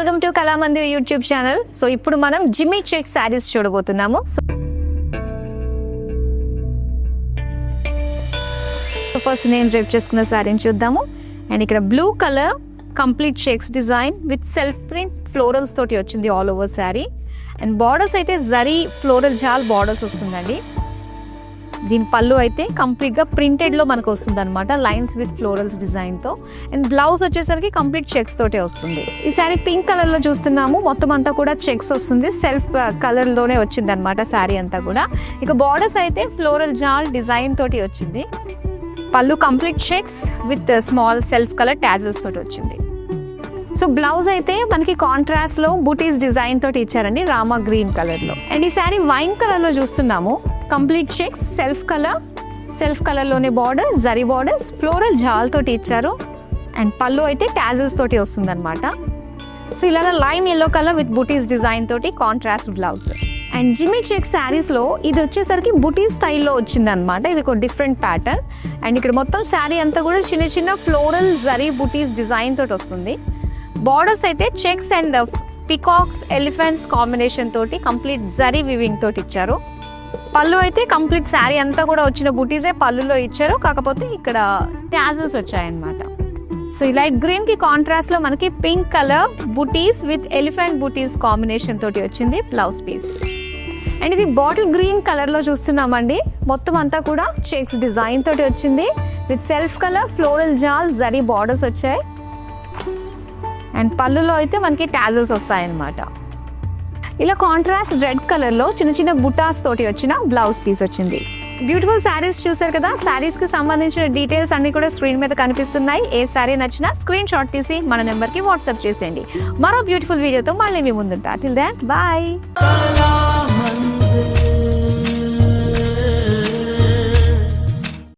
Welcome to Kalamandir YouTube channel. So ఇప్పుడు మనం Jimmy check saris చూడబోతున్నాము. సో ఫస్ట్ నేను డ్రైప్ చేసుకున్న శారీని చూద్దాము. అండ్ ఇక్కడ blue colour complete checks design with self print florals తోటి వచ్చింది all over sari. And borders అయితే జరీ ఫ్లోరల్ జాల్ బార్డర్స్ వస్తుందండి. దీని పళ్ళు అయితే కంప్లీట్గా ప్రింటెడ్లో మనకు వస్తుంది అనమాట, లైన్స్ విత్ ఫ్లోరల్స్ డిజైన్తో. అండ్ బ్లౌజ్ వచ్చేసరికి కంప్లీట్ చెక్స్ తోటే వస్తుంది. ఈ శారీ పింక్ కలర్లో చూస్తున్నాము. మొత్తం అంతా కూడా చెక్స్ వస్తుంది, సెల్ఫ్ కలర్లోనే వచ్చింది అనమాట శారీ అంతా కూడా. ఇక బార్డర్స్ అయితే ఫ్లోరల్ జాల్ డిజైన్ తోటి వచ్చింది. పళ్ళు complete checks with small self colour tassels తోటి వచ్చింది. సో బ్లౌజ్ అయితే మనకి కాంట్రాస్ట్ లో బూటీస్ డిజైన్ తోటి ఇచ్చారండి, రామా గ్రీన్ కలర్ లో. అండ్ ఈ శారీ వైన్ కలర్ లో చూస్తున్నాము. కంప్లీట్ చెక్స్ సెల్ఫ్ కలర్ లోనే బార్డర్, జరీ బార్డర్స్, ఫ్లోరల్ జాల్ తోటి ఇచ్చారు. అండ్ పళ్ళు అయితే టాజిల్స్ తోటి వస్తుంది అనమాట. సో ఇలా lime yellow colour with booties design తోటి contrast blouse. And jimmy check saris లో ఇది వచ్చేసరికి బూటీస్ స్టైల్లో వచ్చింది అనమాట. ఇది ఒక డిఫరెంట్ ప్యాటర్న్. అండ్ ఇక్కడ మొత్తం శారీ అంతా కూడా చిన్న చిన్న ఫ్లోరల్ జరీ బూటీస్ డిజైన్ తోటి వస్తుంది. బార్డర్స్ అయితే checks and peacocks elephants combination తోటి కంప్లీట్ జరీ వివింగ్ తోటి ఇచ్చారు. పళ్ళు అయితే కంప్లీట్ శారీ అంతా కూడా వచ్చిన బూటీసే పళ్ళులో ఇచ్చారు, కాకపోతే ఇక్కడ టాజిల్స్ వచ్చాయన్నమాట. సో ఈ లైట్ గ్రీన్ కి కాంట్రాస్ట్ లో మనకి pink colour butis with elephant butis combination తోటి వచ్చింది బ్లౌజ్ పీస్. అండ్ ఇది బాటిల్ గ్రీన్ కలర్ లో చూస్తున్నామండి. మొత్తం అంతా కూడా చెక్స్ డిజైన్ తోటి వచ్చింది విత్ సెల్ఫ్ కలర్ ఫ్లోరల్ జాల్ జరీ బార్డర్స్ వచ్చాయి. అండ్ పళ్ళులో అయితే మనకి టాజిల్స్ వస్తాయన్నమాట. ఇలా కాంట్రాస్ట్ రెడ్ కలర్లో చిన్న చిన్న బుటాస్ తోటి వచ్చిన బ్లౌజ్ పీస్ వచ్చింది. బ్యూటిఫుల్ శారీస్ చూసారు కదా. శారీస్కి సంబంధించిన డీటెయిల్స్ అన్ని కూడా స్క్రీన్ మీద కనిపిస్తున్నాయి. ఏ శారీ నచ్చినా స్క్రీన్ షాట్ తీసి మన నెంబర్కి వాట్సాప్ చేసేయండి. మరో బ్యూటిఫుల్ వీడియోతో మళ్ళీ మీ ముందుంటా. Till then bye.